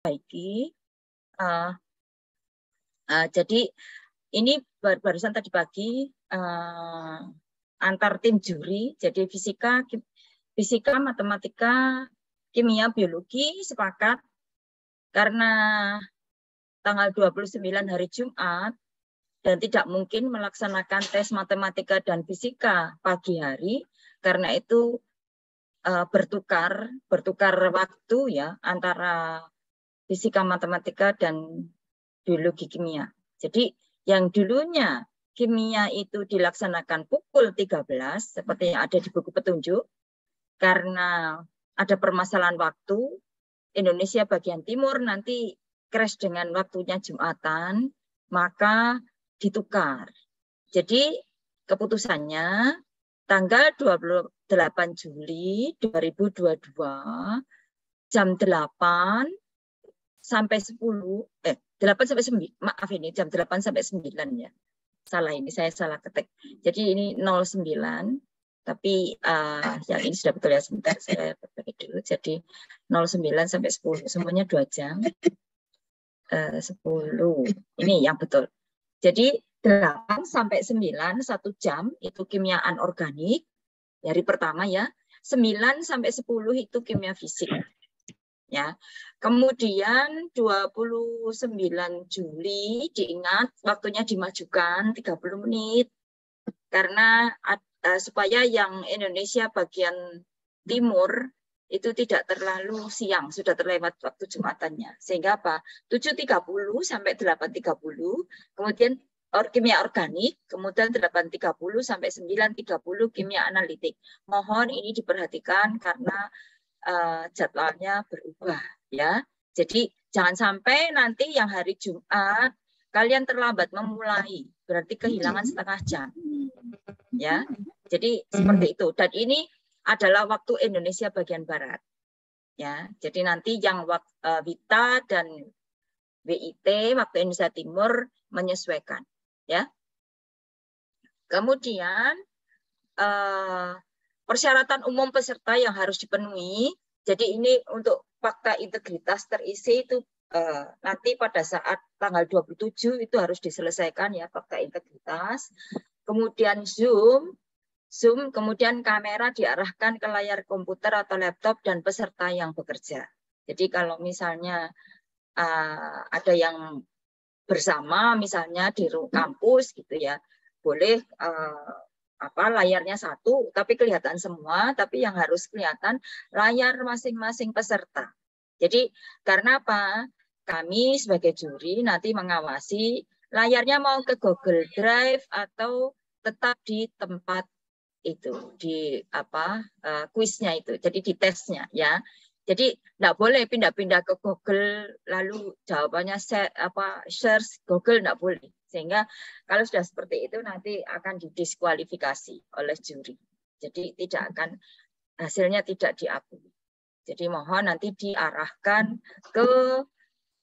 perbaiki. Jadi ini barusan tadi pagi antar tim juri, jadi fisika, matematika, kimia, biologi sepakat karena tanggal 29 hari Jumat dan tidak mungkin melaksanakan tes matematika dan fisika pagi hari, karena itu bertukar waktu ya antara fisika, matematika dan biologi, kimia. Jadi yang dulunya kimia itu dilaksanakan pukul 13 seperti yang ada di buku petunjuk, karena ada permasalahan waktu, Indonesia bagian timur nanti crash dengan waktunya Jumatan, maka ditukar. Jadi keputusannya tanggal 28 Juli 2022 jam 8 sampai 10 8 sampai 9, maaf ini jam 8 sampai 9 ya. Salah ini, saya salah ketik. Jadi ini 09, tapi yang ini sudah betul ya, sebentar saya berbagi dulu. Jadi 09 sampai 10, semuanya 2 jam. 10, ini yang betul. Jadi 8 sampai 9, 1 jam itu kimia anorganik, hari pertama ya. 9 sampai 10 itu kimia fisik. Ya. Kemudian 29 Juli diingat waktunya dimajukan 30 menit karena supaya yang Indonesia bagian timur itu tidak terlalu siang, sudah terlewat waktu Jumatannya. Sehingga apa? 7.30 sampai 8.30, kemudian kimia organik, kemudian 8.30 sampai 9.30 kimia analitik. Mohon ini diperhatikan karena jadwalnya berubah ya. Jadi jangan sampai nanti yang hari Jumat kalian terlambat memulai, berarti kehilangan setengah jam. Ya. Jadi seperti itu. Dan ini adalah waktu Indonesia bagian barat. Ya. Jadi nanti yang WITA dan WIT waktu Indonesia Timur menyesuaikan, ya. Kemudian persyaratan umum peserta yang harus dipenuhi. Jadi ini untuk fakta integritas terisi itu nanti pada saat tanggal 27 itu harus diselesaikan ya fakta integritas. Kemudian Zoom, kemudian kamera diarahkan ke layar komputer atau laptop dan peserta yang bekerja. Jadi kalau misalnya ada yang bersama misalnya di kampus gitu ya, boleh layarnya satu tapi kelihatan semua, tapi yang harus kelihatan layar masing-masing peserta. Jadi karena apa? Kami sebagai juri nanti mengawasi layarnya mau ke Google Drive atau tetap di tempat itu, di kuisnya itu, jadi di tesnya ya. Jadi tidak boleh pindah-pindah ke Google lalu jawabannya search Google, tidak boleh. Sehingga kalau sudah seperti itu nanti akan didiskualifikasi oleh juri. Jadi hasilnya tidak diakui. Jadi mohon nanti diarahkan ke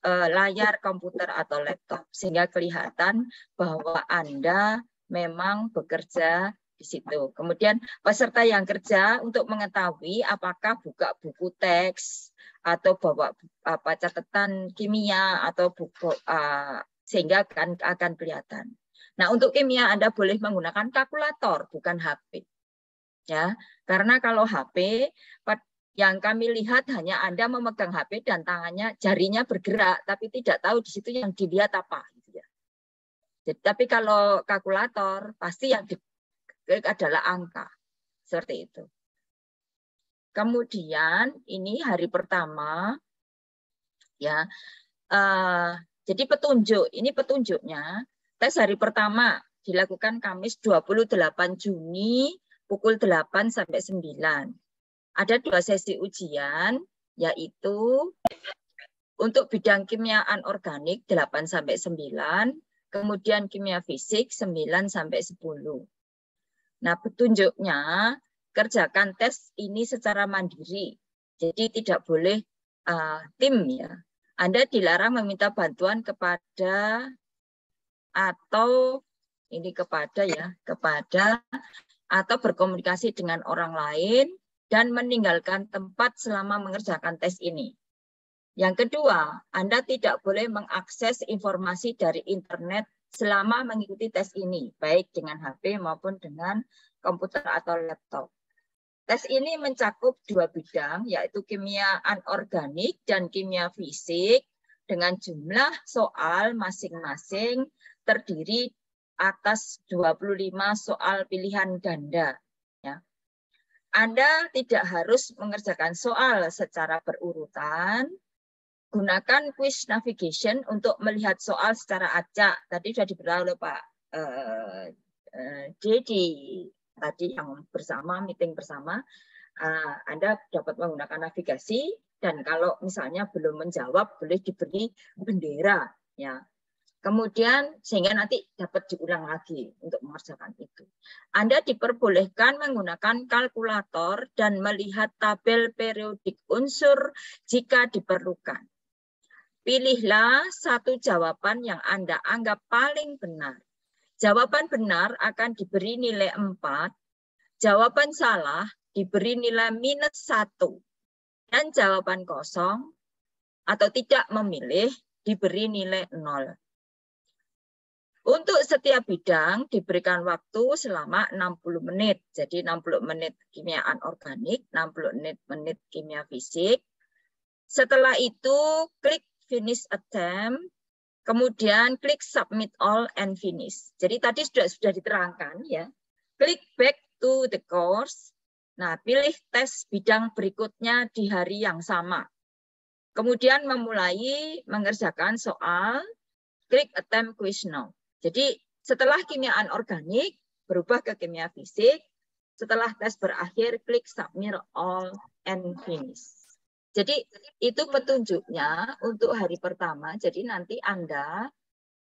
layar komputer atau laptop sehingga kelihatan bahwa Anda memang bekerja di situ. Kemudian peserta yang kerja untuk mengetahui apakah buka buku teks atau bawa catatan kimia atau buku sehingga akan kelihatan. Nah, untuk kimia Anda boleh menggunakan kalkulator bukan HP. Ya, karena kalau HP yang kami lihat hanya Anda memegang HP dan jarinya bergerak tapi tidak tahu di situ yang dilihat apa gitu ya. Jadi, tapi kalau kalkulator pasti yang adalah angka. Seperti itu. Kemudian ini hari pertama ya. Jadi ini petunjuknya. Tes hari pertama dilakukan Kamis 28 Juni pukul 8 sampai 9. Ada 2 sesi ujian, yaitu untuk bidang kimia anorganik 8 sampai 9, kemudian kimia fisik 9 sampai 10. Nah, petunjuknya kerjakan tes ini secara mandiri. Jadi tidak boleh tim ya. Anda dilarang meminta bantuan kepada atau berkomunikasi dengan orang lain dan meninggalkan tempat selama mengerjakan tes ini. Yang kedua, Anda tidak boleh mengakses informasi dari internet selama mengikuti tes ini, baik dengan HP maupun dengan komputer atau laptop. Tes ini mencakup 2 bidang, yaitu kimia anorganik dan kimia fisik, dengan jumlah soal masing-masing terdiri atas 25 soal pilihan ganda. Ya. Anda tidak harus mengerjakan soal secara berurutan. Gunakan quiz navigation untuk melihat soal secara acak. Tadi sudah diberitahu oleh Pak Dedi tadi yang bersama, meeting bersama. Anda dapat menggunakan navigasi, dan kalau misalnya belum menjawab boleh diberi bendera. Ya. Kemudian sehingga nanti dapat diulang lagi untuk mengerjakan itu. Anda diperbolehkan menggunakan kalkulator dan melihat tabel periodik unsur jika diperlukan. Pilihlah satu jawaban yang Anda anggap paling benar. Jawaban benar akan diberi nilai 4, jawaban salah diberi nilai -1, dan jawaban kosong atau tidak memilih diberi nilai 0. Untuk setiap bidang diberikan waktu selama 60 menit. Jadi 60 menit kimia anorganik, 60 menit kimia fisik. Setelah itu klik finish attempt, kemudian klik submit all and finish. Jadi tadi sudah diterangkan ya. Klik back to the course. Nah, pilih tes bidang berikutnya di hari yang sama. Kemudian memulai mengerjakan soal, klik attempt quiz now. Jadi setelah kimia anorganik berubah ke kimia fisik, setelah tes berakhir klik submit all and finish. Jadi itu petunjuknya untuk hari pertama. Jadi nanti Anda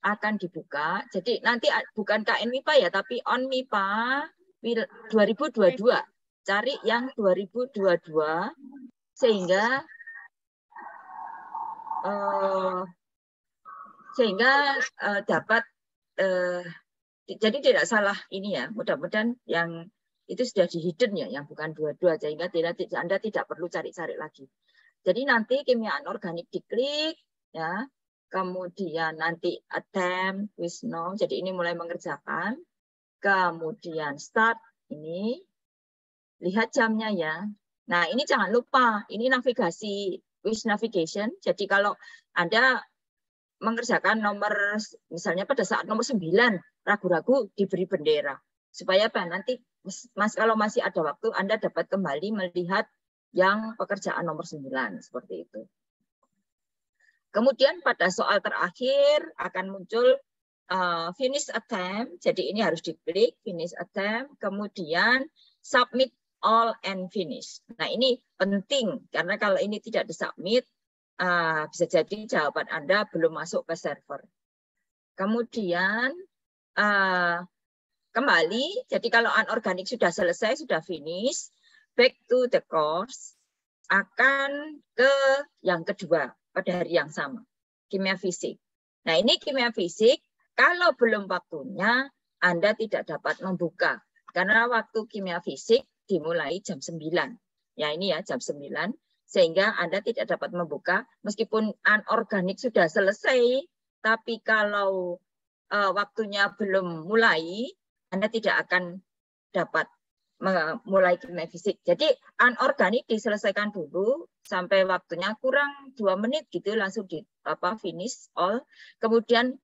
akan dibuka. Jadi nanti bukan KN MIPA ya, tapi on MIPA 2022. Cari yang 2022 sehingga dapat jadi tidak salah ini ya. Mudah-mudahan yang itu sudah di hidden ya, yang bukan 22, sehingga Anda tidak perlu cari-cari lagi. Jadi nanti kimia anorganik diklik ya, kemudian nanti attempt quiz now. Jadi ini mulai mengerjakan, kemudian start ini, lihat jamnya ya. Nah ini jangan lupa, ini navigasi quiz navigation. Jadi kalau Anda mengerjakan nomor, misalnya pada saat nomor 9 ragu-ragu diberi bendera supaya apa nanti kalau masih ada waktu Anda dapat kembali melihat yang pekerjaan nomor 9 seperti itu. Kemudian pada soal terakhir akan muncul finish attempt. Jadi ini harus diklik finish attempt, kemudian submit all and finish. Nah ini penting karena kalau ini tidak disubmit bisa jadi jawaban Anda belum masuk ke server. Kemudian kembali, jadi kalau anorganik sudah selesai, sudah finish, back to the course, akan ke yang kedua pada hari yang sama, kimia fisik. Nah ini kimia fisik, kalau belum waktunya, Anda tidak dapat membuka. Karena waktu kimia fisik dimulai jam 9. Ya ini ya, jam 9. Sehingga Anda tidak dapat membuka, meskipun anorganik sudah selesai, tapi kalau waktunya belum mulai, Anda tidak akan dapat mulai kimia fisik. Jadi anorganik diselesaikan dulu sampai waktunya kurang 2 menit gitu, langsung di finish all. Kemudian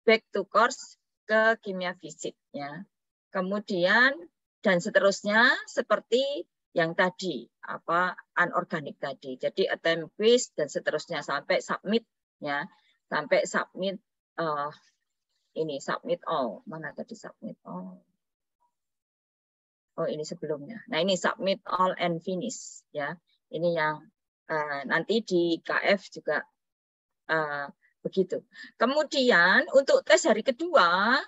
back to course ke kimia fisik ya. Kemudian dan seterusnya seperti yang tadi anorganik tadi. Jadi attempt quiz dan seterusnya sampai submit ya. Sampai submit ini submit all. Mana tadi submit all? Oh ini sebelumnya. Nah ini submit all and finish ya. Ini yang nanti di KF juga begitu. Kemudian untuk tes hari kedua,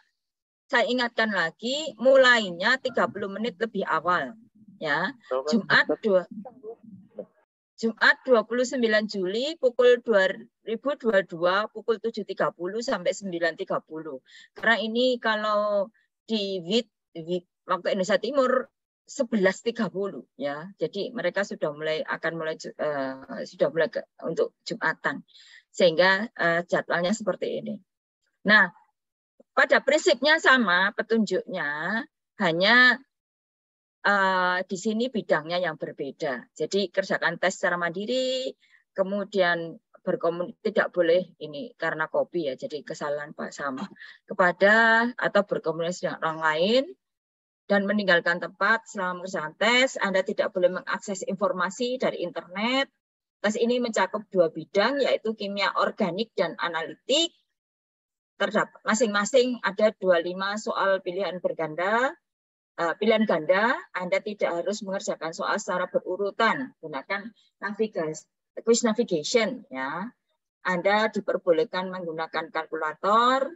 saya ingatkan lagi mulainya 30 menit lebih awal ya. Jumat 29 Juli pukul 2022 pukul 7.30 sampai 9.30. Karena ini kalau di waktu Indonesia Timur 11.30 ya. Jadi mereka sudah mulai untuk Jumatan. Sehingga jadwalnya seperti ini. Nah, pada prinsipnya sama petunjuknya, hanya di sini bidangnya yang berbeda. Jadi kerjakan tes secara mandiri, kemudian tidak boleh ini karena copy ya, jadi kesalahan sama kepada atau berkomunikasi dengan orang lain dan meninggalkan tempat selama mengerjakan tes. Anda tidak boleh mengakses informasi dari internet. Tes ini mencakup 2 bidang, yaitu kimia organik dan analitik. Terdapat masing-masing ada 25 soal pilihan pilihan ganda. Anda tidak harus mengerjakan soal secara berurutan. Gunakan quiz navigation ya. Anda diperbolehkan menggunakan kalkulator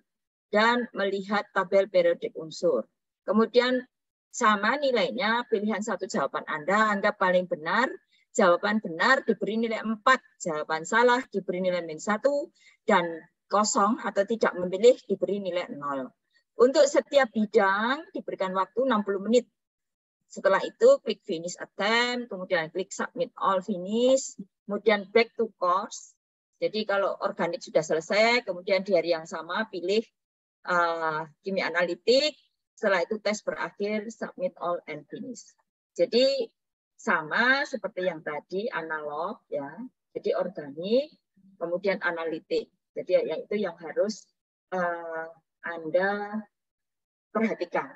dan melihat tabel periodik unsur. Kemudian sama nilainya, pilihan satu jawaban Anda anggap paling benar. Jawaban benar diberi nilai 4, jawaban salah diberi nilai -1, dan kosong atau tidak memilih diberi nilai 0. Untuk setiap bidang diberikan waktu 60 menit. Setelah itu klik finish attempt, kemudian klik submit all finish, kemudian back to course. Jadi kalau organik sudah selesai, kemudian di hari yang sama pilih kimia analitik. Setelah itu tes berakhir, submit all and finish. Jadi sama seperti yang tadi analog ya. Jadi organik, kemudian analitik. Jadi itu yang harus Anda perhatikan.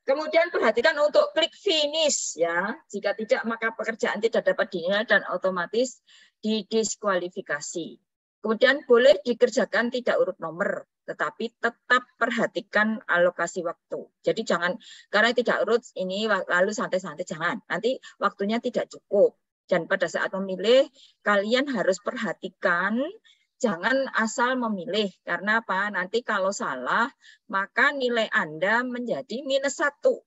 Kemudian perhatikan untuk klik finish ya. Jika tidak maka pekerjaan tidak dapat dinilai dan otomatis didiskualifikasi. Kemudian boleh dikerjakan tidak urut nomor, tetapi tetap perhatikan alokasi waktu. Jadi jangan karena tidak urut ini lalu santai-santai, jangan. Nanti waktunya tidak cukup. Dan pada saat memilih kalian harus perhatikan. Jangan asal memilih, karena apa? Nanti kalau salah, maka nilai Anda menjadi -1.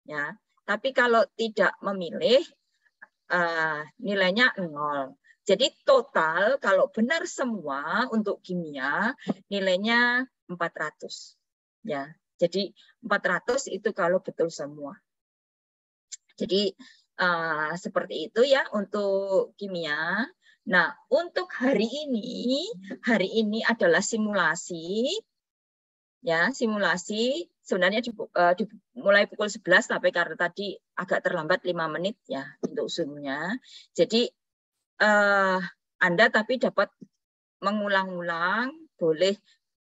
Ya. Tapi kalau tidak memilih, nilainya 0. Jadi total, kalau benar semua untuk kimia, nilainya 400. Ya. Jadi 400 itu kalau betul semua. Jadi seperti itu ya untuk kimia. Nah, untuk hari ini adalah simulasi. Ya, simulasi sebenarnya dimulai pukul 11 tapi karena tadi agak terlambat 5 menit ya untuk Zoom-nya. Jadi Anda tapi dapat mengulang-ulang, boleh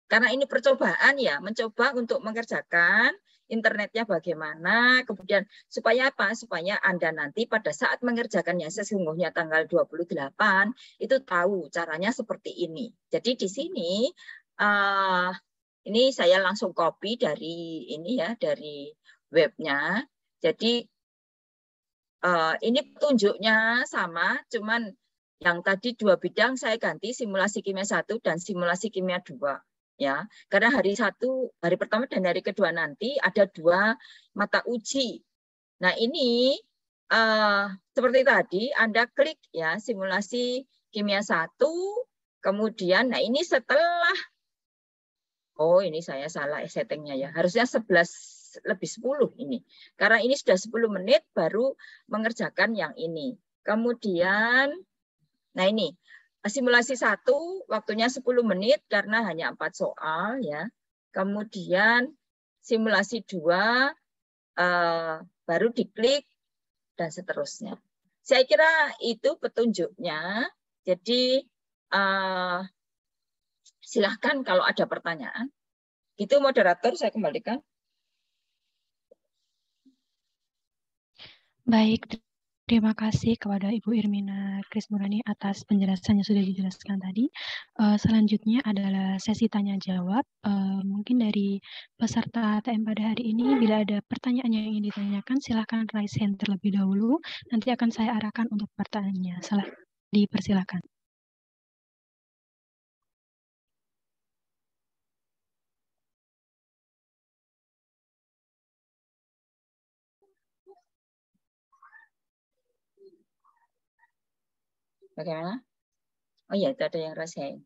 karena ini percobaan ya, mencoba untuk mengerjakan internetnya bagaimana, kemudian supaya apa? Supaya Anda nanti pada saat mengerjakannya sesungguhnya tanggal 28 itu tahu caranya seperti ini. Jadi di sini ini saya langsung copy dari ini ya, dari webnya. Jadi ini petunjuknya sama, cuman yang tadi 2 bidang saya ganti simulasi kimia 1 dan simulasi kimia 2. Ya, karena hari pertama dan hari kedua nanti ada 2 mata uji. Nah ini seperti tadi Anda klik ya simulasi kimia 1, kemudian nah ini setelah ini saya salah settingnya ya, harusnya 11 lebih 10 ini, karena ini sudah 10 menit baru mengerjakan yang ini. Kemudian nah ini simulasi 1 waktunya 10 menit karena hanya 4 soal ya. Kemudian simulasi 2 baru diklik dan seterusnya. Saya kira itu petunjuknya. Jadi silahkan kalau ada pertanyaan. Itu moderator saya kembalikan. Baik. Terima kasih kepada Ibu Irmina Krismurani atas penjelasannya sudah dijelaskan tadi. Selanjutnya adalah sesi tanya-jawab. Mungkin dari peserta TM pada hari ini, bila ada pertanyaan yang ingin ditanyakan, silakan raise hand terlebih dahulu. Nanti akan saya arahkan untuk pertanyaannya. Dipersilakan. Bagaimana? Oh iya, itu ada yang raise hand.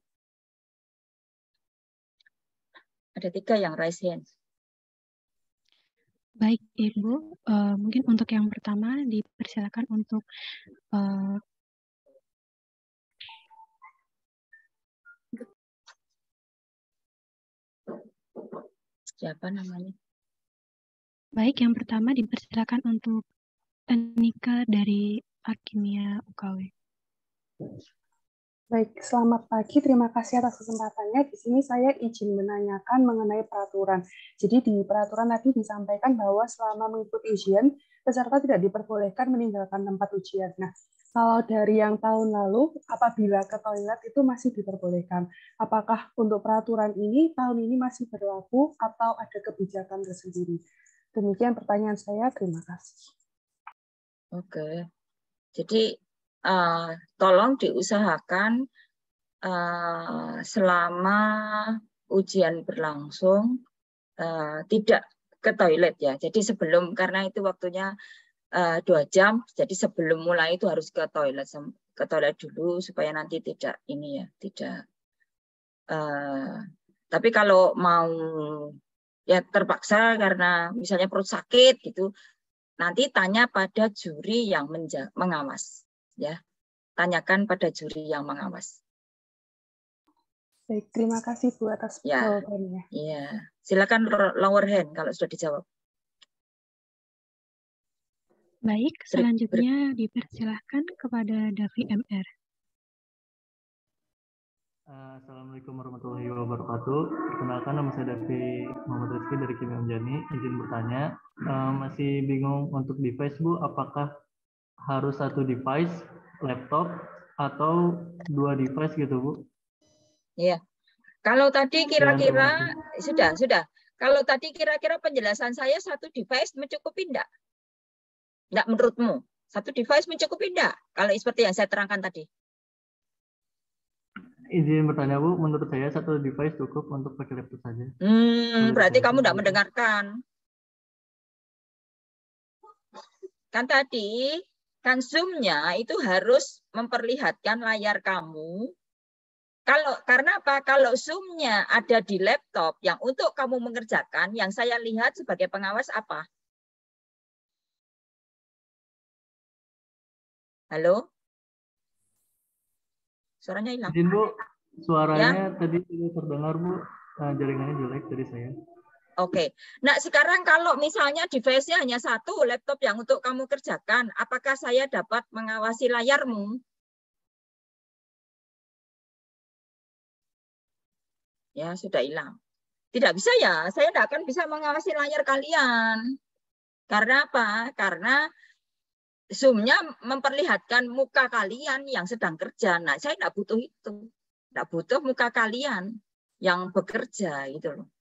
Ada 3 yang raise hand. Baik, Ibu. Mungkin untuk yang pertama dipersilakan untuk Siapa namanya? baik, yang pertama dipersilakan untuk Tanika dari Alkimia UKW. Baik, selamat pagi. Terima kasih atas kesempatannya. Di sini saya izin menanyakan mengenai peraturan. Jadi di peraturan tadi disampaikan bahwa selama mengikuti ujian, peserta tidak diperbolehkan meninggalkan tempat ujian. Nah, kalau dari yang tahun lalu, apabila ke toilet itu masih diperbolehkan. Apakah untuk peraturan ini tahun ini masih berlaku atau ada kebijakan tersendiri? Demikian pertanyaan saya. Terima kasih. Oke. Jadi tolong diusahakan selama ujian berlangsung tidak ke toilet ya. Jadi sebelum, karena itu waktunya 2 jam, jadi sebelum mulai itu harus ke toilet dulu supaya nanti tidak ini ya, tidak. Tapi kalau mau ya terpaksa karena misalnya perut sakit gitu, nanti tanya pada juri yang mengawas ya. Tanyakan pada juri yang mengawas. Baik, terima kasih Bu atas jawabannya. Ya, silakan lower hand kalau sudah dijawab. Baik, selanjutnya dipersilahkan kepada Davi MR. Assalamualaikum warahmatullahi wabarakatuh. Perkenalkan, nama saya Davi Muhammad Rizky dari Kimia Unjani. Izin bertanya, masih bingung untuk device Bu, apakah harus 1 device, laptop, atau 2 device gitu Bu? Iya. Kalau tadi kira-kira sudah. Kalau tadi kira-kira penjelasan saya 1 device mencukupi enggak? Enggak menurutmu? 1 device mencukupi enggak? Kalau seperti yang saya terangkan tadi. Izin bertanya Bu, menurut saya 1 device cukup untuk pakai laptop saja. Berarti kamu enggak mendengarkan. Kan tadi, kan Zoom-nya itu harus memperlihatkan layar kamu. Karena apa? Kalau Zoom-nya ada di laptop yang untuk kamu mengerjakan, yang saya lihat sebagai pengawas apa? Halo? Suaranya hilang. Izin Bu, suaranya ya? Tadi tidak terdengar Bu, jaringannya jelek dari saya. Oke. Nah, sekarang kalau misalnya device-nya hanya 1, laptop yang untuk kamu kerjakan, apakah saya dapat mengawasi layarmu? Ya, sudah hilang. Tidak bisa ya, saya tidak akan bisa mengawasi layar kalian. Karena apa? Karena Zoom-nya memperlihatkan muka kalian yang sedang kerja. Nah, saya tidak butuh itu. Tidak butuh muka kalian yang bekerja gitu loh.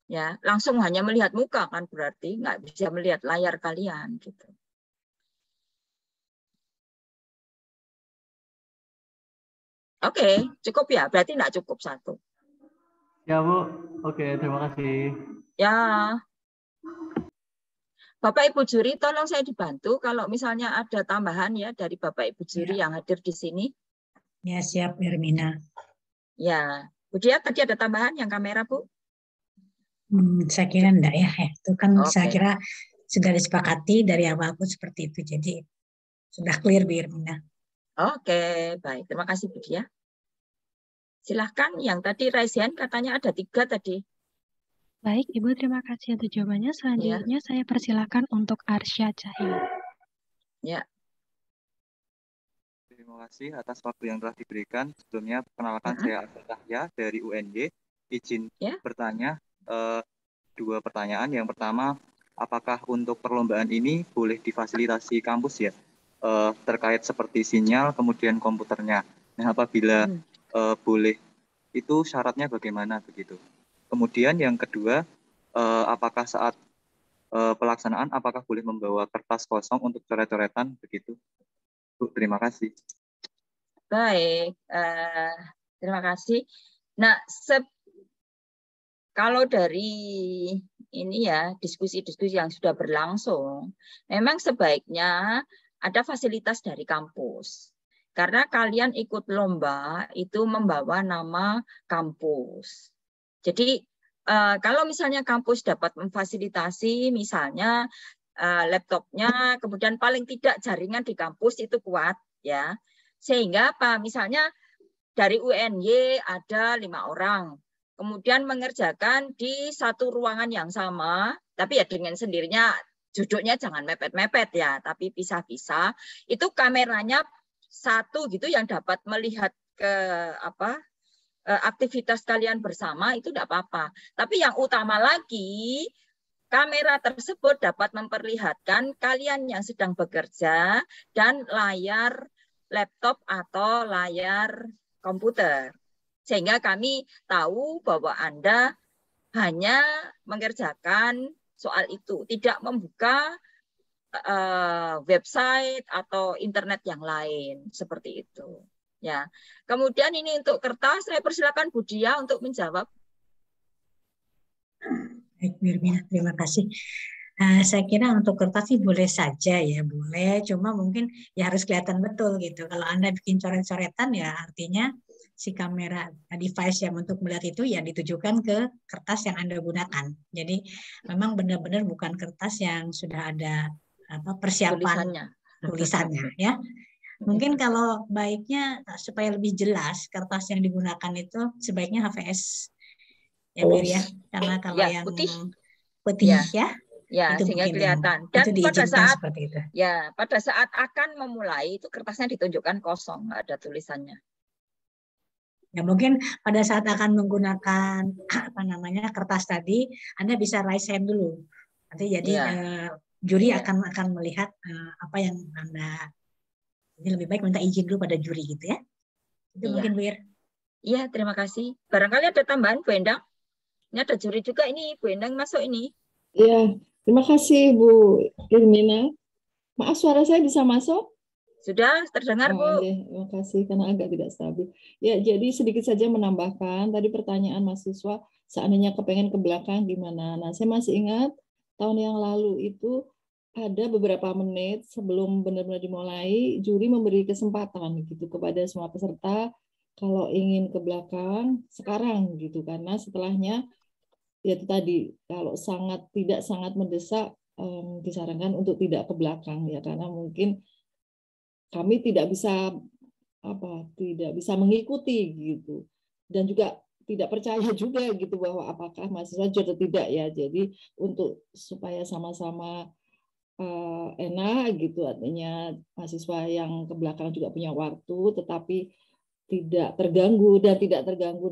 Ya, langsung hanya melihat muka kan berarti nggak bisa melihat layar kalian gitu. Oke, cukup ya. Berarti nggak cukup 1. Ya Bu, oke, terima kasih. Ya. Bapak Ibu juri, tolong saya dibantu kalau misalnya ada tambahan ya dari Bapak Ibu juri yang hadir di sini. Ya, siap, Hermina. Ya, Bu Dia, tadi ada tambahan yang kamera, Bu? Saya kira enggak ya. Itu kan saya kira sudah disepakati dari awal pun seperti itu. Jadi sudah clear, Bu Hermina. Oke, baik. Terima kasih, Bu Dia. Silahkan, yang tadi raise hand katanya ada 3 tadi. Baik, Ibu, terima kasih atas jawabannya. Selanjutnya saya persilakan untuk Arsya Cahya. Ya. Terima kasih atas waktu yang telah diberikan. Sebelumnya, perkenalkan saya Arsya Cahya dari UNY. Izin bertanya 2 pertanyaan. Yang pertama, apakah untuk perlombaan ini boleh difasilitasi kampus ya? Terkait seperti sinyal, kemudian komputernya. Nah, apabila boleh, itu syaratnya bagaimana begitu? Kemudian yang kedua, apakah saat pelaksanaan, apakah boleh membawa kertas kosong untuk coret-coretan begitu? Bu, terima kasih. Baik, terima kasih. Nah, kalau dari ini ya diskusi-diskusi yang sudah berlangsung, memang sebaiknya ada fasilitas dari kampus. Karena kalian ikut lomba itu membawa nama kampus. Jadi kalau misalnya kampus dapat memfasilitasi misalnya laptopnya, kemudian paling tidak jaringan di kampus itu kuat ya. Sehingga apa? Misalnya dari UNY ada 5 orang, kemudian mengerjakan di satu ruangan yang sama, tapi ya dengan sendirinya duduknya jangan mepet-mepet ya, tapi pisah-pisah. Itu kameranya satu gitu yang dapat melihat ke aktivitas kalian bersama itu tidak apa-apa. Tapi yang utama lagi, kamera tersebut dapat memperlihatkan kalian yang sedang bekerja dan layar laptop atau layar komputer. Sehingga kami tahu bahwa Anda hanya mengerjakan soal itu, tidak membuka website atau internet yang lain seperti itu. Ya. Kemudian ini untuk kertas, saya persilakan Bu Dia untuk menjawab. Baik, Bu Irmina, terima kasih. Saya kira untuk kertas sih boleh saja ya, boleh. Cuma mungkin ya harus kelihatan betul gitu. Kalau Anda bikin coret-coretan ya artinya si kamera device yang untuk melihat itu ya ditujukan ke kertas yang Anda gunakan. Jadi memang benar-benar bukan kertas yang sudah ada persiapan tulisannya ya. Mungkin kalau baiknya supaya lebih jelas kertas yang digunakan itu sebaiknya HVS ya Bir ya, karena kalau yang putih ya itu sehingga kelihatan. Dan itu pada saat seperti itu. Ya, pada saat akan memulai itu kertasnya ditunjukkan kosong, nggak ada tulisannya. Ya mungkin pada saat akan menggunakan kertas tadi, Anda bisa raise hand dulu. Nanti jadi juri akan melihat apa yang Anda. Jadi lebih baik minta izin dulu pada juri gitu ya. Itu mungkin Bu Ir. Iya, terima kasih. Barangkali ada tambahan Bu Endang? Ini ada juri juga ini, Bu Endang masuk ini. Iya, terima kasih Bu Irmina. Maaf, suara saya bisa masuk? Sudah terdengar Bu. Terima kasih karena agak tidak stabil. Ya, jadi sedikit saja menambahkan tadi pertanyaan mahasiswa seandainya kepengen ke belakang gimana. Nah, saya masih ingat tahun yang lalu itu ada beberapa menit sebelum benar-benar dimulai, juri memberi kesempatan gitu kepada semua peserta kalau ingin ke belakang sekarang gitu, karena setelahnya ya itu tadi kalau tidak sangat mendesak disarankan untuk tidak ke belakang ya, karena mungkin kami tidak bisa mengikuti gitu, dan juga tidak percaya juga gitu bahwa apakah mahasiswa atau tidak ya. Jadi untuk supaya sama-sama enak gitu, artinya mahasiswa yang ke belakang juga punya waktu tetapi tidak terganggu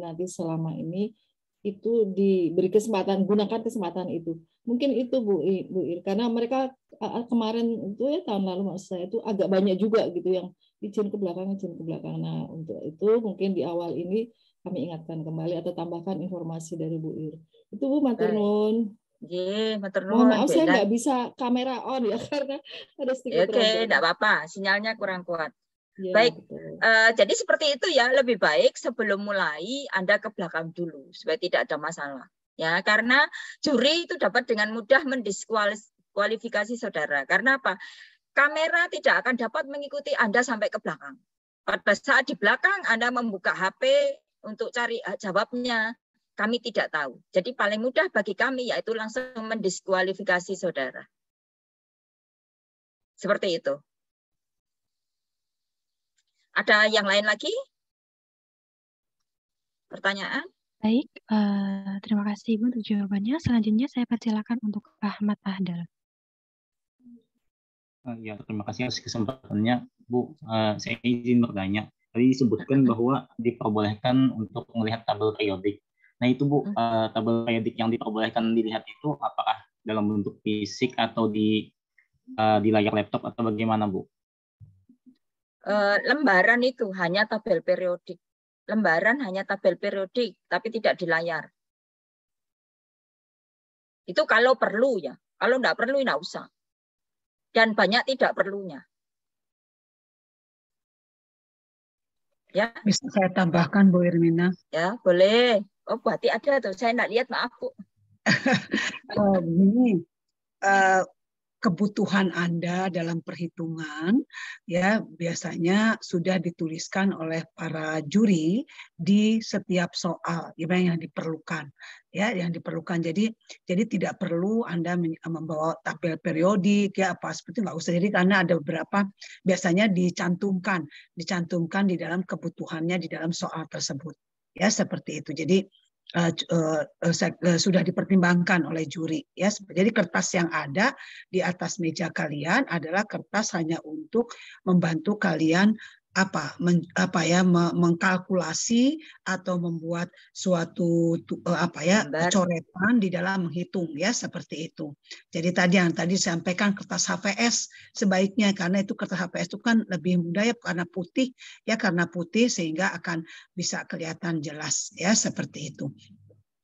nanti selama ini itu diberi kesempatan, gunakan kesempatan itu. Mungkin itu Bu Ir, karena mereka kemarin itu ya tahun lalu maksud saya itu agak banyak juga gitu yang izin ke belakang. Nah untuk itu mungkin di awal ini kami ingatkan kembali atau tambahkan informasi dari Bu Ir. Itu Bu, matur nuwun. Mohon maaf saya nggak bisa kamera on ya karena ada sedikit Oke, tidak apa-apa, sinyalnya kurang kuat. Ya, baik, jadi seperti itu ya, lebih baik sebelum mulai Anda ke belakang dulu supaya tidak ada masalah. Ya, karena juri itu dapat dengan mudah mendiskualifikasi saudara. Karena apa? Kamera tidak akan dapat mengikuti Anda sampai ke belakang. Pada saat di belakang Anda membuka HP untuk cari jawabnya, kami tidak tahu. Jadi paling mudah bagi kami yaitu langsung mendiskualifikasi saudara. Seperti itu. Ada yang lain lagi? Pertanyaan? Baik, terima kasih Ibu untuk jawabannya. Selanjutnya saya persilakan untuk Ahmad Ahdal. Ya, terima kasih atas kesempatannya, Bu. Saya izin bertanya. Tadi disebutkan bahwa diperbolehkan untuk melihat tabel periodik. Nah itu Bu, tabel periodik yang diperbolehkan dilihat itu apakah dalam bentuk fisik atau di layar laptop atau bagaimana Bu? Lembaran itu hanya tabel periodik. Lembaran hanya tabel periodik, tapi tidak di layar. Itu kalau perlu ya. Kalau tidak perlu, tidak usah. Dan banyak tidak perlunya. Ya. Bisa saya tambahkan Bu Irmina? Ya, boleh. Oh, berarti ada tuh. Saya tidak lihat, maaf Bu. Begini, kebutuhan Anda dalam perhitungan, ya biasanya sudah dituliskan oleh para juri di setiap soal, yang diperlukan, ya yang diperlukan. Jadi tidak perlu Anda membawa tabel periodik, ya apa seperti nggak usah. Jadi karena ada beberapa biasanya dicantumkan di dalam kebutuhannya di dalam soal tersebut, ya seperti itu. Jadi sudah dipertimbangkan oleh juri, ya. Jadi kertas yang ada di atas meja kalian adalah kertas hanya untuk membantu kalian mengkalkulasi atau membuat suatu coretan di dalam menghitung, ya seperti itu. Jadi tadi disampaikan kertas HVS sebaiknya, karena itu kertas HVS itu kan lebih mudah ya karena putih sehingga akan bisa kelihatan jelas, ya seperti itu.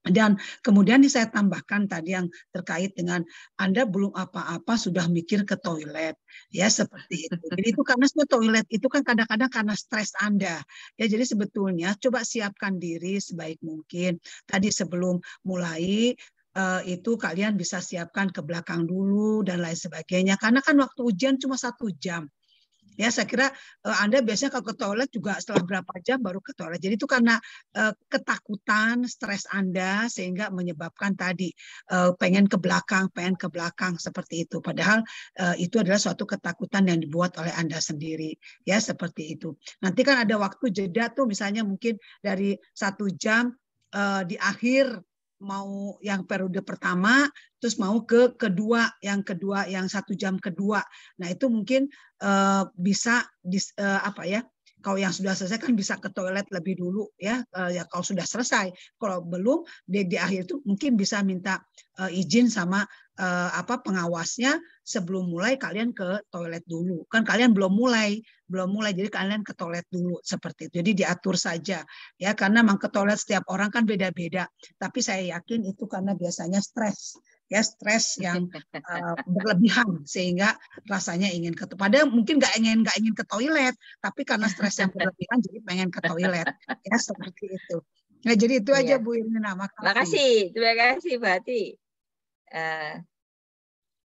Dan kemudian saya tambahkan tadi yang terkait dengan Anda belum apa-apa sudah mikir ke toilet, ya seperti itu. Jadi itu karena toilet itu kan kadang-kadang karena stres Anda, ya. Jadi sebetulnya coba siapkan diri sebaik mungkin. Tadi sebelum mulai itu kalian bisa siapkan ke belakang dulu dan lain sebagainya. Karena kan waktu ujian cuma 1 jam. Ya, saya kira Anda biasanya kalau ke toilet juga setelah berapa jam baru ke toilet. Jadi itu karena ketakutan, stres Anda sehingga menyebabkan tadi pengen ke belakang seperti itu. Padahal itu adalah suatu ketakutan yang dibuat oleh Anda sendiri, ya seperti itu. Nanti kan ada waktu jeda tuh, misalnya mungkin dari 1 jam di akhir mau yang periode pertama, terus mau ke kedua yang 1 jam kedua. Nah itu mungkin bisa kalau yang sudah selesai kan bisa ke toilet lebih dulu, ya kalau sudah selesai. Kalau belum di akhir itu mungkin bisa minta izin sama pengawasnya sebelum mulai kalian ke toilet dulu. Kan kalian belum mulai, jadi kalian ke toilet dulu seperti itu. Jadi diatur saja, ya karena memang ke toilet setiap orang kan beda-beda. Tapi saya yakin itu karena biasanya stres yang berlebihan sehingga rasanya ingin ke toilet. Padahal mungkin nggak ingin ke toilet, tapi karena stres yang berlebihan jadi pengen ke toilet, ya seperti itu. Nah jadi itu aja Bu Irmina. Makasih, terima kasih Mbak Ati.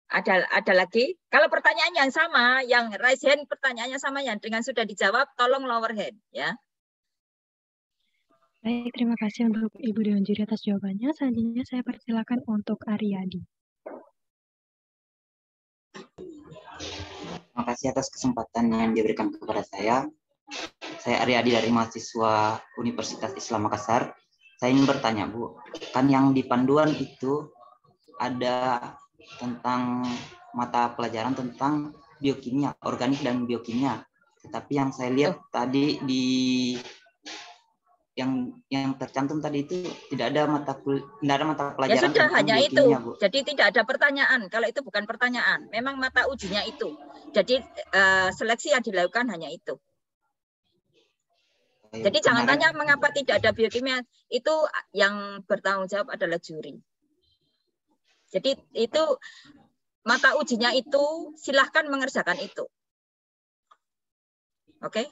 Ada lagi? Kalau pertanyaan yang sama, yang raise hand pertanyaannya sama yang dengan sudah dijawab, tolong lower hand, ya. Baik, terima kasih untuk Ibu Dewan Juri atas jawabannya. Selanjutnya saya persilakan untuk Aryadi. Terima kasih atas kesempatan yang diberikan kepada saya. Saya Aryadi dari mahasiswa Universitas Islam Makassar. Saya ingin bertanya, Bu, kan yang di panduan itu ada tentang mata pelajaran tentang biokimia, organik dan biokimia. Tetapi yang saya lihat tadi di yang tercantum tadi itu tidak ada mata pelajaran. Ya sudah, hanya itu. Bu. Jadi tidak ada pertanyaan. Kalau itu bukan pertanyaan, memang mata ujinya itu. Jadi seleksi yang dilakukan hanya itu. Jadi jangan tanya mengapa tidak ada biokimia. Itu yang bertanggung jawab adalah juri. Jadi itu mata ujinya itu, silahkan mengerjakan itu. Oke?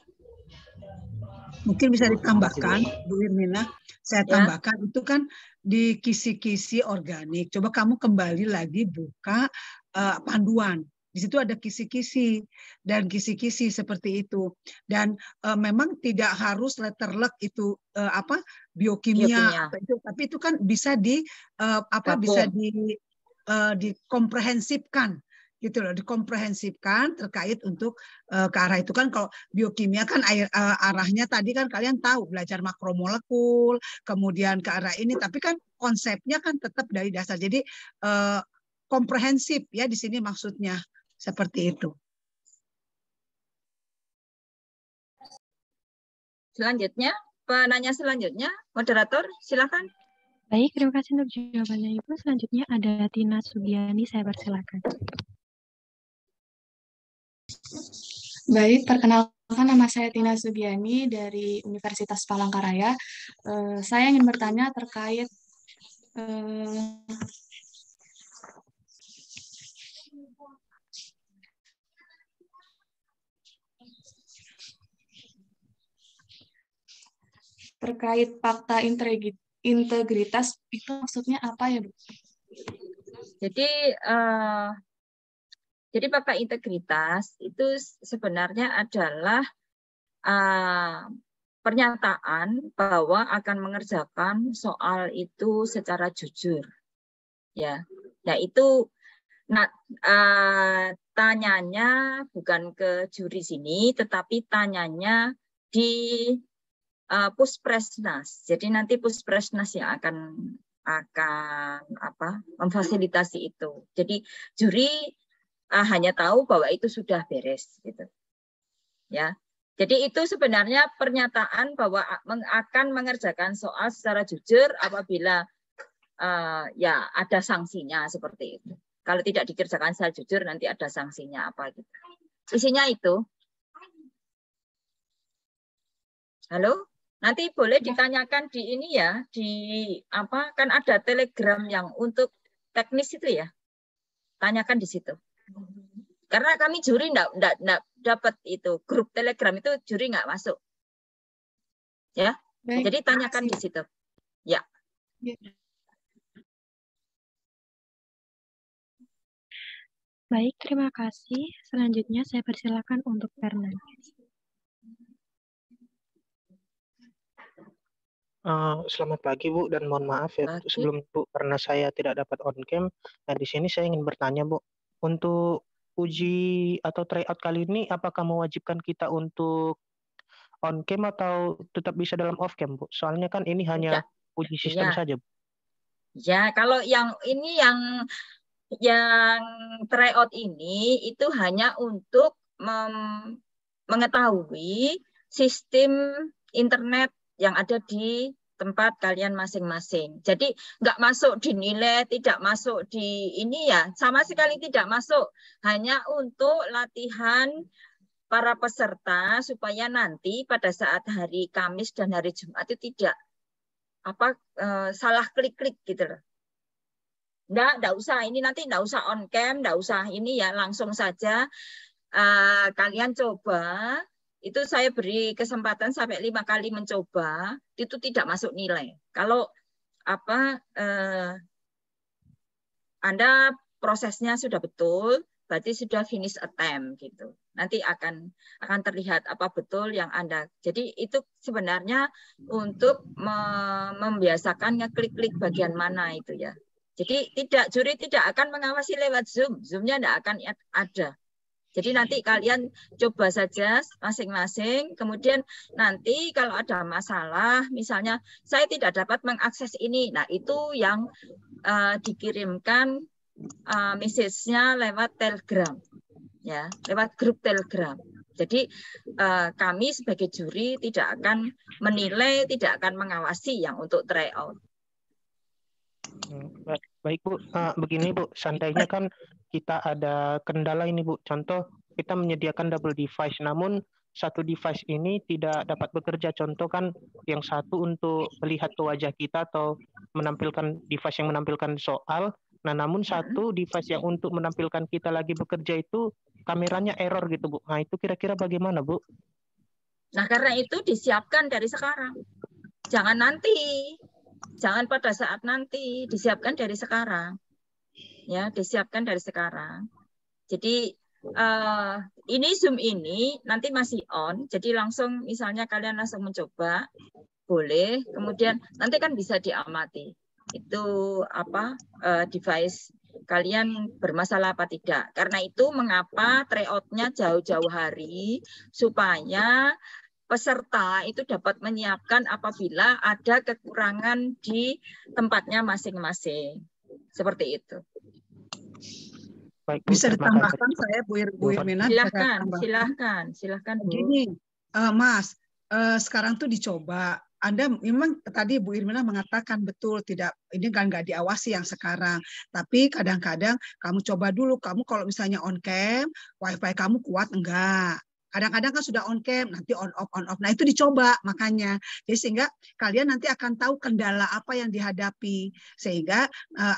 Mungkin bisa ditambahkan, Bu Irmina, saya tambahkan itu kan di kisi-kisi organik. Coba kamu kembali lagi buka panduan. Di situ ada kisi-kisi dan kisi-kisi seperti itu. Dan memang tidak harus letterlek itu biokimia. Tapi itu kan bisa dikomprehensifkan. Gitu loh, dikomprehensifkan terkait untuk ke arah itu kan. Kalau biokimia kan arahnya tadi kan kalian tahu belajar makromolekul, kemudian ke arah ini, tapi kan konsepnya kan tetap dari dasar. Jadi komprehensif ya di sini maksudnya seperti itu. Selanjutnya, penanya selanjutnya, moderator silakan. Baik, terima kasih untuk jawabannya Ibu. Selanjutnya ada Tina Sugiani, saya persilakan. Baik, perkenalkan nama saya Tina Sugiani dari Universitas Palangkaraya. Saya ingin bertanya terkait fakta integritas itu maksudnya apa ya, Bu? Jadi Jadi fakta integritas itu sebenarnya adalah pernyataan bahwa akan mengerjakan soal itu secara jujur. Ya, itu tanyanya bukan ke juri sini, tetapi tanyanya di Puspresnas. Jadi nanti Puspresnas yang akan memfasilitasi itu. Jadi juri hanya tahu bahwa itu sudah beres, gitu. Ya. Jadi itu sebenarnya pernyataan bahwa akan mengerjakan soal secara jujur apabila ya ada sanksinya seperti itu. Kalau tidak dikerjakan secara jujur nanti ada sanksinya apa gitu. Isinya itu. Halo? Nanti boleh ditanyakan di ini ya, di apa? Kan ada Telegram yang untuk teknis itu ya. Tanyakan di situ. Karena kami juri enggak dapat itu, grup Telegram itu juri nggak masuk. Ya. Baik, jadi tanyakan di situ. Ya. Baik, terima kasih. Selanjutnya saya persilakan untuk Fernand. Selamat pagi Bu, dan mohon maaf ya sebelum Bu karena saya tidak dapat on cam. Nah di sini saya ingin bertanya Bu, untuk uji atau tryout kali ini apakah mewajibkan kita untuk on cam atau tetap bisa dalam off cam Bu? Soalnya kan ini hanya uji sistem saja Bu. Ya, kalau yang ini yang tryout ini itu hanya untuk mengetahui sistem internet yang ada di tempat kalian masing-masing. Jadi nggak masuk dinilai, tidak masuk di ini ya, sama sekali tidak masuk. Hanya untuk latihan para peserta supaya nanti pada saat hari Kamis dan hari Jumat itu tidak salah klik-klik gitu loh. Nggak usah ini nanti nggak usah on cam, nggak usah ini ya, langsung saja kalian coba. Itu saya beri kesempatan sampai 5 kali mencoba, itu tidak masuk nilai. Kalau Anda prosesnya sudah betul, berarti sudah finish attempt gitu. Nanti akan terlihat apa betul yang Anda. Jadi itu sebenarnya untuk membiasakan ngeklik-klik bagian mana itu ya. Jadi juri tidak akan mengawasi lewat Zoom. Zoom-nya tidak akan ada. Jadi nanti kalian coba saja masing-masing, kemudian nanti kalau ada masalah, misalnya saya tidak dapat mengakses ini, nah itu yang dikirimkan message-nya lewat Telegram, ya, lewat grup Telegram. Jadi kami sebagai juri tidak akan menilai, tidak akan mengawasi yang untuk tryout. Baik Bu, begini Bu, seandainya kan kita ada kendala ini Bu, contoh kita menyediakan double device, namun satu device ini tidak dapat bekerja, contoh kan yang satu untuk melihat ke wajah kita atau menampilkan device yang menampilkan soal, nah namun satu device yang untuk menampilkan kita lagi bekerja itu kameranya error gitu Bu, nah itu kira-kira bagaimana Bu? Nah karena itu disiapkan dari sekarang, jangan nanti. Jangan pada saat nanti, disiapkan dari sekarang. Ya, disiapkan dari sekarang. Jadi ini Zoom ini nanti masih on, jadi langsung misalnya kalian langsung mencoba, boleh. Kemudian nanti kan bisa diamati. Itu device kalian bermasalah apa tidak. Karena itu mengapa tryout-nya jauh-jauh hari supaya peserta itu dapat menyiapkan apabila ada kekurangan di tempatnya masing-masing. Seperti itu. Baik, bisa ditambahkan saya Bu Irmina. Silahkan Bu. Gini, Mas, sekarang tuh dicoba. Anda memang tadi Bu Irmina mengatakan betul tidak, ini kan nggak diawasi yang sekarang. Tapi kadang-kadang kamu coba dulu, kamu kalau misalnya on cam, wifi kamu kuat enggak? Kadang-kadang kan sudah on cam, nanti on off. Nah itu dicoba makanya. Jadi sehingga kalian nanti akan tahu kendala apa yang dihadapi. Sehingga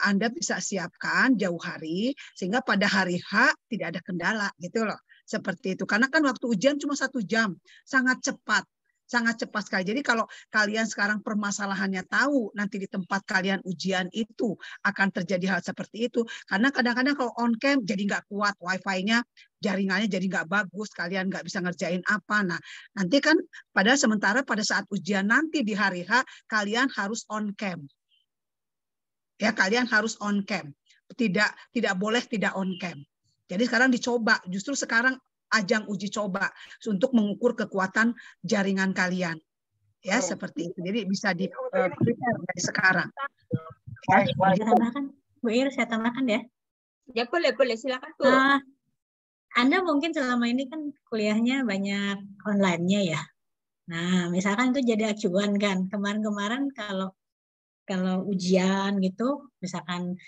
Anda bisa siapkan jauh hari, sehingga pada hari H tidak ada kendala gitu loh. Seperti itu. Karena kan waktu ujian cuma 1 jam, sangat cepat. sangat cepat sekali. Jadi kalau kalian sekarang permasalahannya tahu nanti di tempat kalian ujian itu akan terjadi hal seperti itu. Karena kadang-kadang kalau on cam jadi nggak kuat wifi-nya, jaringannya jadi nggak bagus, kalian nggak bisa ngerjain apa. Nah, nanti kan sementara pada saat ujian nanti di hari H kalian harus on cam. Ya, kalian harus on cam. Tidak boleh tidak on cam. Jadi sekarang dicoba, justru sekarang ajang uji coba untuk mengukur kekuatan jaringan kalian. Ya, seperti itu. Jadi bisa di-prepare dari sekarang. Saya tambahkan, Bu Ir, saya tambahkan ya. Ya, boleh, silakan, Bu. Anda mungkin selama ini kan kuliahnya banyak online-nya ya. Nah, misalkan itu jadi acuan kan. Kemarin-kemarin kalau ujian gitu, misalkan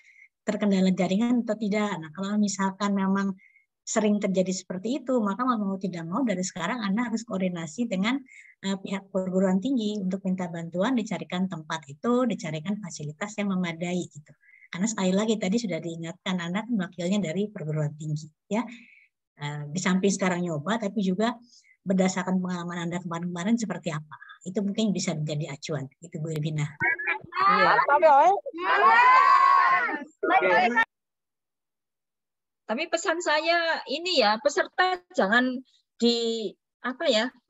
terkendala jaringan atau tidak. Nah, kalau misalkan memang sering terjadi seperti itu, maka mau tidak mau dari sekarang Anda harus koordinasi dengan pihak perguruan tinggi untuk minta bantuan, dicarikan tempat itu, dicarikan fasilitas yang memadai gitu. Karena sekali lagi tadi sudah diingatkan Anda kan wakilnya dari perguruan tinggi ya. Di samping sekarang nyoba, tapi juga berdasarkan pengalaman Anda kemarin-kemarin seperti apa. Itu mungkin bisa menjadi acuan. Itu Bu Irvina. Tapi pesan saya ini ya, peserta jangan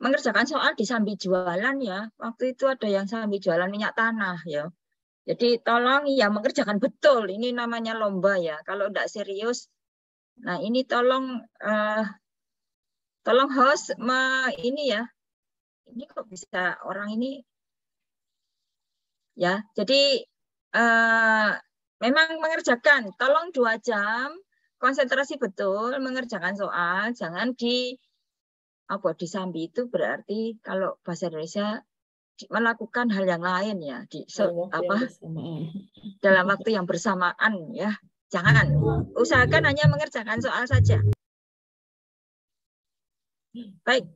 mengerjakan soal di sambil jualan ya. Waktu itu ada yang sambil jualan minyak tanah ya. Jadi tolong ya mengerjakan betul. Ini namanya lomba ya. Kalau tidak serius, nah ini tolong host ini ya. Ini kok bisa orang ini ya. Jadi memang mengerjakan. Tolong 2 jam. Konsentrasi betul mengerjakan soal, jangan disambi itu berarti kalau bahasa Indonesia melakukan hal yang lain ya dalam waktu yang bersamaan ya. Jangan, usahakan hanya mengerjakan soal saja. Baik,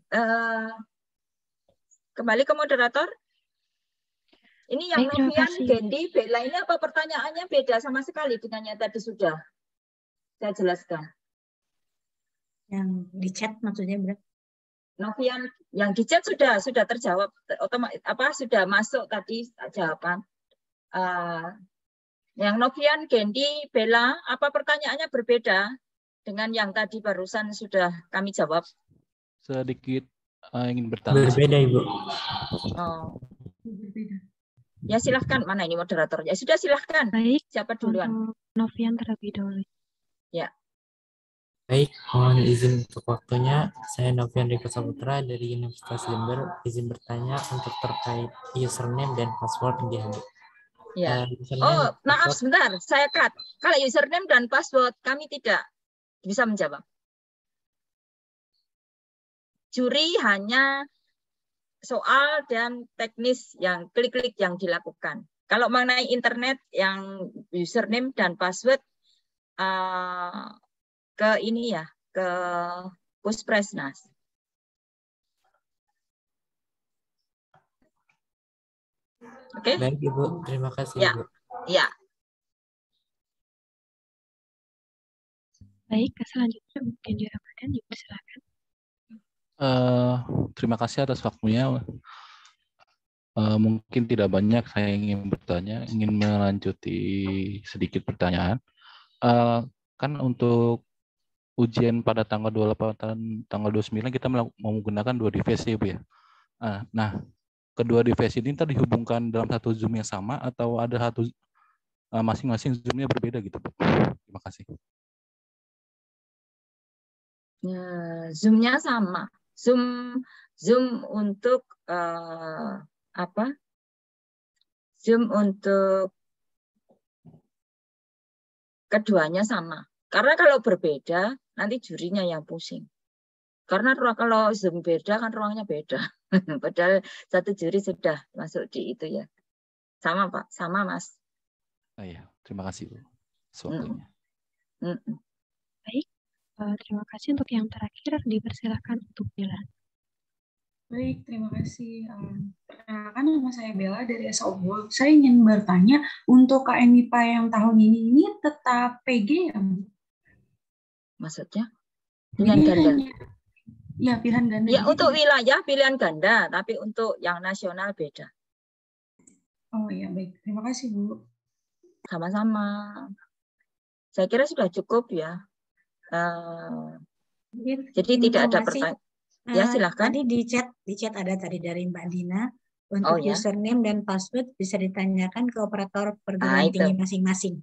kembali ke moderator. Ini yang Novian, Gendi, Bella ini apa pertanyaannya beda sama sekali dengan yang tadi sudah saya jelaskan. Yang di chat maksudnya benar? Novian, yang di chat sudah terjawab otomatis, sudah masuk tadi jawaban. Yang Novian, Gendi, Bella, apa pertanyaannya berbeda dengan yang tadi barusan sudah kami jawab? Sedikit ingin bertanya. Berbeda, Ibu. Oh. Berbeda. Ya silahkan, mana ini moderatornya? Sudah silahkan. Baik. Siapa duluan? Novian terlebih dahulu. Ya. Baik, mohon izin untuk waktunya. Saya Novian Riko Saputra dari Universitas Jember. Izin bertanya untuk terkait username dan password di HB. Ya. Maaf sebentar, saya cut. Kalau username dan password kami tidak bisa menjawab. Juri hanya soal dan teknis yang klik-klik yang dilakukan. Kalau mengenai internet yang username dan password ke Puspresnas. Oke. Baik Ibu, terima kasih ya. Ibu. Ya. Baik, selanjutnya mungkin di Ramadan, Ibu silakan. Terima kasih atas waktunya. Mungkin tidak banyak saya ingin bertanya, ingin melanjuti sedikit pertanyaan. Kan untuk ujian pada tanggal 28 dan tanggal 29 kita menggunakan 2 device ya Bu ya. Nah, kedua device ini tadi dihubungkan dalam satu Zoom yang sama atau ada satu masing-masing Zoom-nya berbeda gitu Bu? Terima kasih. Zoom-nya sama. Zoom untuk Zoom untuk keduanya sama. Karena kalau berbeda, nanti jurinya yang pusing. Karena kalau Zoom beda, kan ruangnya beda. Padahal satu juri sudah masuk di itu ya. Sama Pak, sama Mas. Iya, terima kasih Bu. Waktunya. Baik, terima kasih untuk yang terakhir. Dipersilakan untuk Bella. Baik, terima kasih. Perkenalkan, nama saya Bella dari SOBO. Saya ingin bertanya, untuk KMIPA yang tahun ini tetap PG ya, Bu? Maksudnya? Dengan ganda? Ya, pilihan ganda. Ya, untuk wilayah pilihan ganda, tapi untuk yang nasional beda. Oh iya, baik. Terima kasih, Bu. Sama-sama. Saya kira sudah cukup ya. Jadi tidak ada pertanyaan. Ya, silahkan. Tadi di chat ada tadi dari Mbak Dina. Untuk username dan password bisa ditanyakan ke operator perguruan tinggi masing-masing.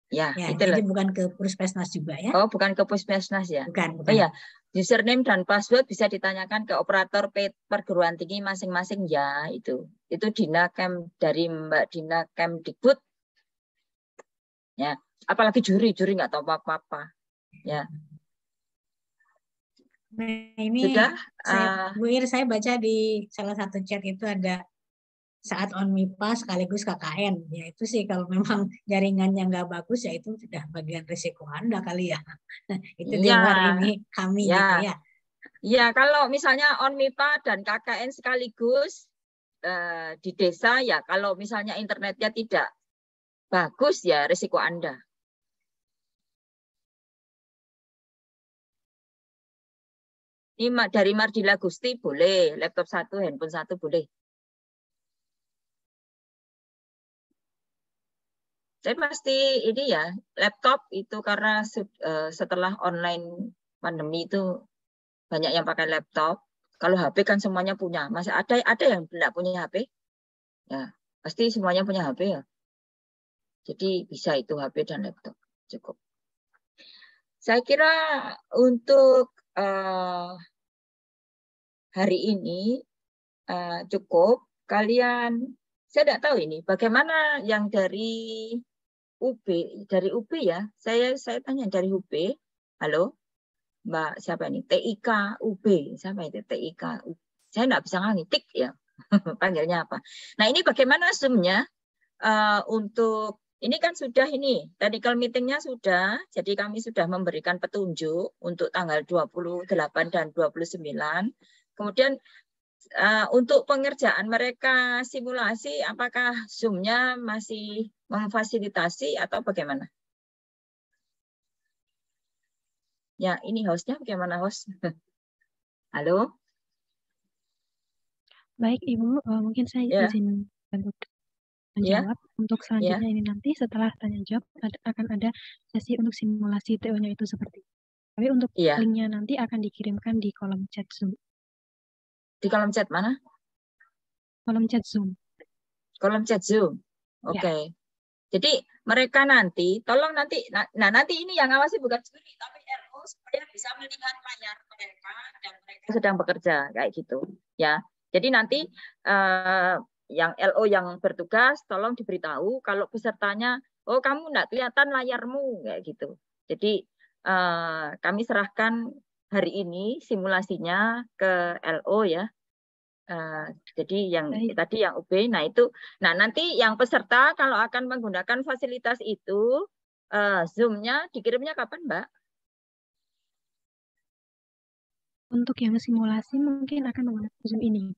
Ya, jadi bukan ke Puskesmas juga ya? Oh, bukan ke Puskesmas ya? Bukan. Oh ya, username dan password bisa ditanyakan ke operator perguruan tinggi masing-masing ya, itu Dina Kem dari Mbak Dina Kemdikbud. Ya, apalagi juri nggak tahu apa-apa. Ya. Nah, ini sudah Bu Ir, saya baca di salah satu chat itu ada saat on MIPA sekaligus KKN. Ya itu sih kalau memang jaringannya nggak bagus ya itu sudah bagian risiko Anda kali ya. Itu di luar ini kami gitu ya. Ya, kalau misalnya on MIPA dan KKN sekaligus di desa ya, kalau misalnya internetnya tidak bagus ya risiko Anda. Ini dari Mardila Gusti boleh, laptop 1, handphone 1 boleh. Saya pasti ini ya, laptop itu karena setelah online pandemi itu banyak yang pakai laptop. Kalau HP kan semuanya punya. Masih ada yang tidak punya HP? Ya, pasti semuanya punya HP ya. Jadi bisa itu HP dan laptop. Cukup. Saya kira untuk hari ini cukup. Kalian, saya tidak tahu ini bagaimana yang dari UB ya. Saya tanya dari UB. Halo, Mbak siapa ini? TIK UB. Siapa itu TIK? Saya tidak bisa ngitik ya. Panggilnya apa? Nah, ini bagaimana Zoom-nya untuk ini kan sudah ini technical meeting-nya sudah. Jadi kami sudah memberikan petunjuk untuk tanggal 28 dan 29. Kemudian untuk pengerjaan mereka simulasi, apakah Zoom-nya masih memfasilitasi atau bagaimana? Ya, ini host-nya bagaimana host? Halo? Baik, Ibu. Mungkin saya izin bantu menjawab. Untuk selanjutnya ini nanti setelah tanya jawab akan ada sesi untuk simulasi TO-nya itu seperti itu. Tapi untuk linknya nanti akan dikirimkan di kolom chat Zoom. Di kolom chat mana? Kolom chat Zoom. Kolom chat Zoom. Oke. Jadi mereka nanti, tolong nanti, nanti ini yang awasi bukan juri, tapi RO supaya bisa melihat layar mereka dan mereka sedang bekerja kayak gitu, ya. Jadi nanti yang LO yang bertugas, tolong diberitahu kalau pesertanya, oh kamu enggak kelihatan layarmu kayak gitu. Jadi kami serahkan hari ini simulasinya ke LO ya. Jadi yang tadi yang UB, nah itu, nah nanti yang peserta kalau akan menggunakan fasilitas itu, Zoom-nya dikirimnya kapan, Mbak? Untuk yang simulasi mungkin akan menggunakan Zoom ini.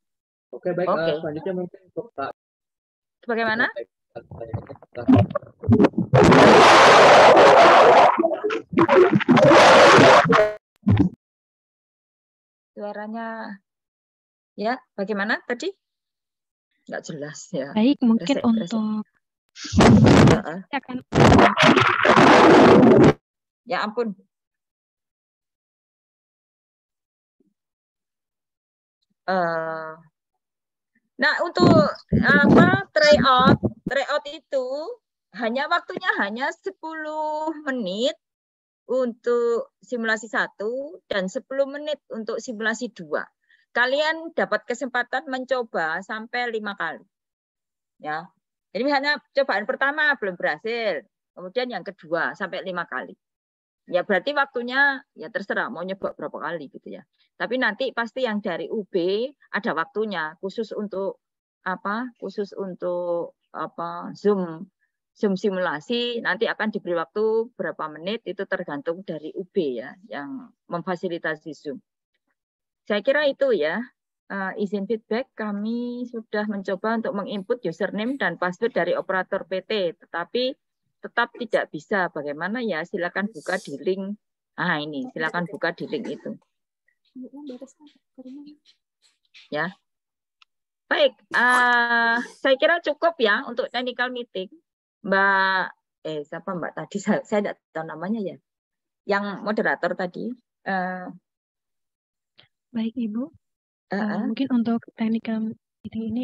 Oke, baik. Selanjutnya mungkin untuk Kak. Bagaimana? Suaranya. Ya, bagaimana tadi? Nggak jelas ya. Baik, mungkin untuk akan ya ampun. Nah, untuk tryout itu waktunya hanya 10 menit untuk simulasi 1 dan 10 menit untuk simulasi 2. Kalian dapat kesempatan mencoba sampai 5 kali. Ya. Jadi misalnya cobaan pertama belum berhasil, kemudian yang kedua sampai 5 kali. Ya berarti waktunya ya terserah mau nyoba berapa kali gitu ya. Tapi nanti pasti yang dari UB ada waktunya khusus untuk Zoom simulasi nanti akan diberi waktu berapa menit itu tergantung dari UB ya yang memfasilitasi Zoom. Saya kira itu ya, izin feedback, kami sudah mencoba untuk menginput username dan password dari operator PT, tetapi tetap tidak bisa. Bagaimana ya, silakan buka di link. Ini, silakan buka di link itu. Ya. Baik, saya kira cukup ya untuk technical meeting. Mbak, siapa Mbak tadi? Saya tidak tahu namanya ya. Yang moderator tadi. Baik Ibu, mungkin untuk technical meeting ini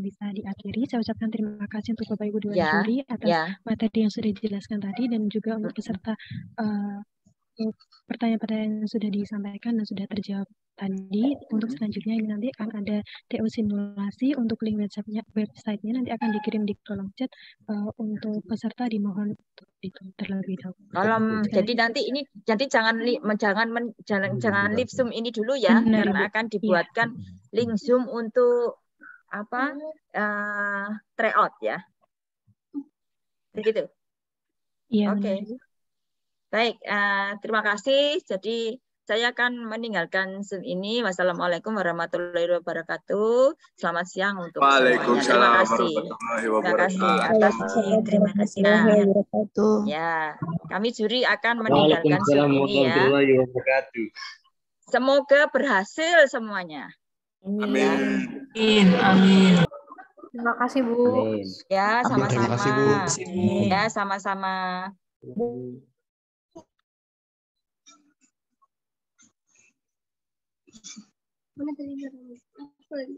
bisa diakhiri. Saya ucapkan terima kasih untuk Bapak Ibu Dewan Juri atas materi yang sudah dijelaskan tadi dan juga untuk peserta pertanyaan-pertanyaan yang sudah disampaikan dan sudah terjawab tadi. Untuk selanjutnya ini nanti akan ada TO simulasi untuk link website-nya nanti akan dikirim di kolom chat untuk peserta dimohon untuk itu terlebih dahulu. Jadi nanti ini jadi jangan live Zoom ini dulu ya, karena akan dibuatkan link Zoom untuk apa tryout ya. Begitu. Iya. Oke. Baik, terima kasih. Jadi saya akan meninggalkan Zoom ini. Wassalamualaikum warahmatullahi wabarakatuh. Selamat siang untuk semuanya. Terima kasih. Terima kasih atas terima kasih. Ya, kami juri akan meninggalkan Zoom ini ya. Semoga berhasil semuanya. Amin. Amin. Terima kasih Bu. Ya, sama-sama. Terima kasih Bu. Ya, sama-sama. Mana tadi apa lagi?